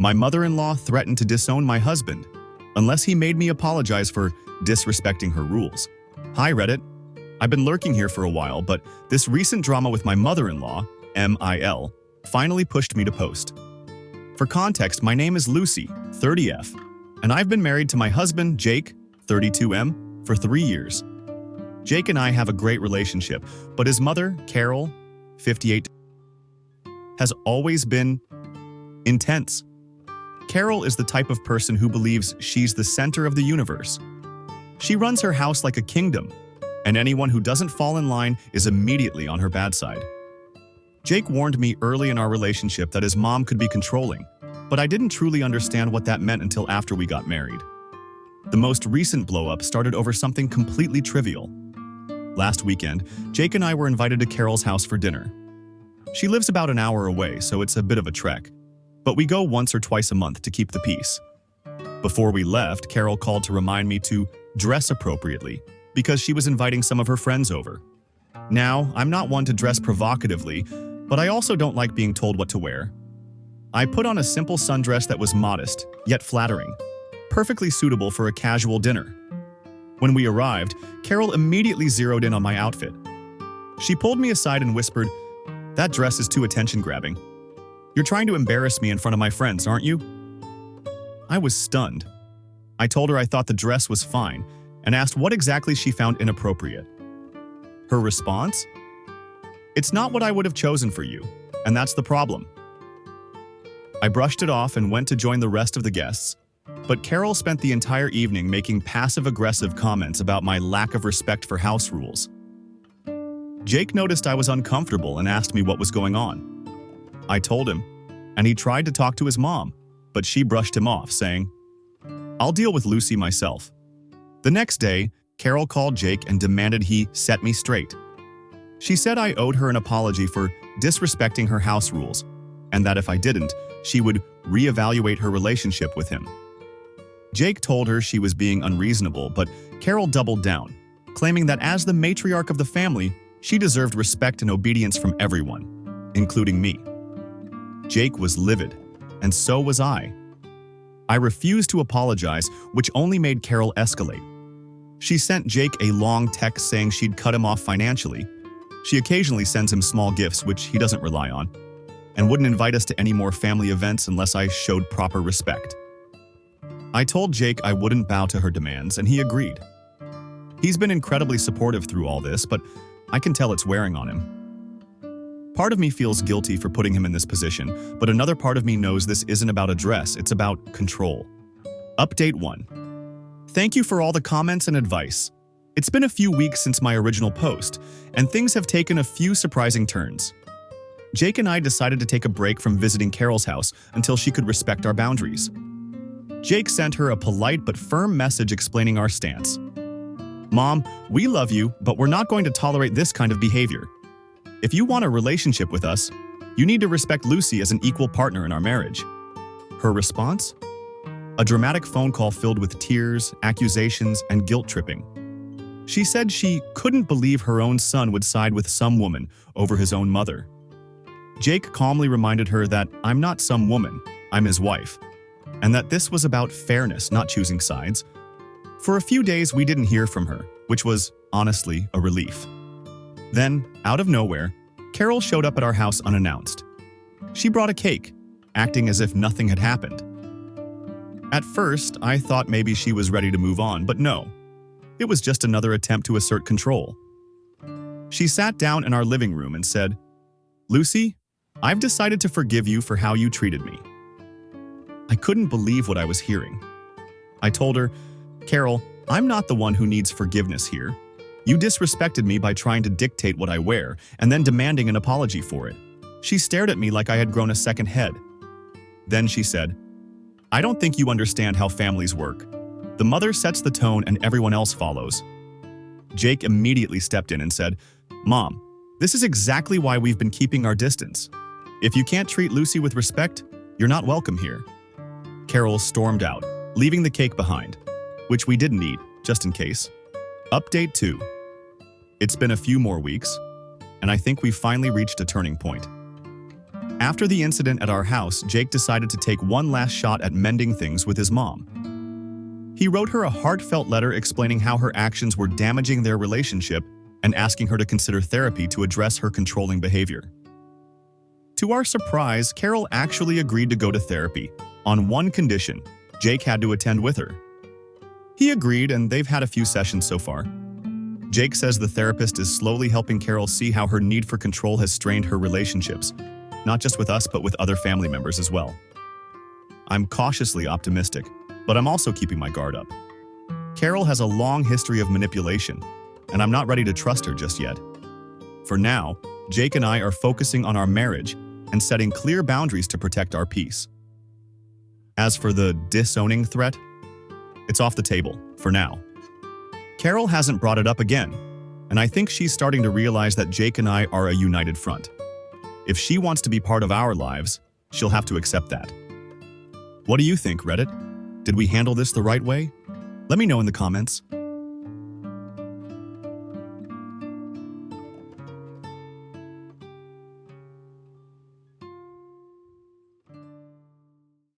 My mother-in-law threatened to disown my husband unless he made me apologize for disrespecting her rules. Hi, Reddit. I've been lurking here for a while, but this recent drama with my mother-in-law, MIL, finally pushed me to post. For context, my name is Lucy, 30F, and I've been married to my husband, Jake, 32M, for 3 years. Jake and I have a great relationship, but his mother, Carol, 58, has always been intense. Carol is the type of person who believes she's the center of the universe. She runs her house like a kingdom, and anyone who doesn't fall in line is immediately on her bad side. Jake warned me early in our relationship that his mom could be controlling, but I didn't truly understand what that meant until after we got married. The most recent blow-up started over something completely trivial. Last weekend, Jake and I were invited to Carol's house for dinner. She lives about an hour away, so it's a bit of a trek, but we go once or twice a month to keep the peace. Before we left, Carol called to remind me to dress appropriately because she was inviting some of her friends over. Now, I'm not one to dress provocatively, but I also don't like being told what to wear. I put on a simple sundress that was modest, yet flattering, perfectly suitable for a casual dinner. When we arrived, Carol immediately zeroed in on my outfit. She pulled me aside and whispered, "That dress is too attention-grabbing. You're trying to embarrass me in front of my friends, aren't you?" I was stunned. I told her I thought the dress was fine and asked what exactly she found inappropriate. Her response? "It's not what I would have chosen for you, and that's the problem." I brushed it off and went to join the rest of the guests, but Carol spent the entire evening making passive-aggressive comments about my lack of respect for house rules. Jake noticed I was uncomfortable and asked me what was going on. I told him, and he tried to talk to his mom, but she brushed him off, saying, "I'll deal with Lucy myself." The next day, Carol called Jake and demanded he set me straight. She said I owed her an apology for disrespecting her house rules, and that if I didn't, she would reevaluate her relationship with him. Jake told her she was being unreasonable, but Carol doubled down, claiming that as the matriarch of the family, she deserved respect and obedience from everyone, including me. Jake was livid, and so was I. I refused to apologize, which only made Carol escalate. She sent Jake a long text saying she'd cut him off financially. She occasionally sends him small gifts, which he doesn't rely on, and wouldn't invite us to any more family events unless I showed proper respect. I told Jake I wouldn't bow to her demands, and he agreed. He's been incredibly supportive through all this, but I can tell it's wearing on him. Part of me feels guilty for putting him in this position, but another part of me knows this isn't about a dress, it's about control. Update 1. Thank you for all the comments and advice. It's been a few weeks since my original post, and things have taken a few surprising turns. Jake and I decided to take a break from visiting Carol's house until she could respect our boundaries. Jake sent her a polite but firm message explaining our stance. "Mom, we love you, but we're not going to tolerate this kind of behavior. If you want a relationship with us, you need to respect Lucy as an equal partner in our marriage." Her response? A dramatic phone call filled with tears, accusations, and guilt-tripping. She said she couldn't believe her own son would side with some woman over his own mother. Jake calmly reminded her that I'm not some woman, I'm his wife, and that this was about fairness, not choosing sides. For a few days, we didn't hear from her, which was, honestly, a relief. Then, out of nowhere, Carol showed up at our house unannounced. She brought a cake, acting as if nothing had happened. At first, I thought maybe she was ready to move on, but no. It was just another attempt to assert control. She sat down in our living room and said, "Lucy, I've decided to forgive you for how you treated me." I couldn't believe what I was hearing. I told her, "Carol, I'm not the one who needs forgiveness here. You disrespected me by trying to dictate what I wear and then demanding an apology for it." She stared at me like I had grown a second head. Then she said, "I don't think you understand how families work. The mother sets the tone and everyone else follows." Jake immediately stepped in and said, "Mom, this is exactly why we've been keeping our distance. If you can't treat Lucy with respect, you're not welcome here." Carol stormed out, leaving the cake behind, which we didn't eat, just in case. Update 2. It's been a few more weeks, and I think we've finally reached a turning point. After the incident at our house, Jake decided to take one last shot at mending things with his mom. He wrote her a heartfelt letter explaining how her actions were damaging their relationship and asking her to consider therapy to address her controlling behavior. To our surprise, Carol actually agreed to go to therapy, on one condition: Jake had to attend with her. He agreed, and they've had a few sessions so far. Jake says the therapist is slowly helping Carol see how her need for control has strained her relationships, not just with us but with other family members as well. I'm cautiously optimistic, but I'm also keeping my guard up. Carol has a long history of manipulation, and I'm not ready to trust her just yet. For now, Jake and I are focusing on our marriage and setting clear boundaries to protect our peace. As for the disowning threat, it's off the table, for now. Carol hasn't brought it up again, and I think she's starting to realize that Jake and I are a united front. If she wants to be part of our lives, she'll have to accept that. What do you think, Reddit? Did we handle this the right way? Let me know in the comments.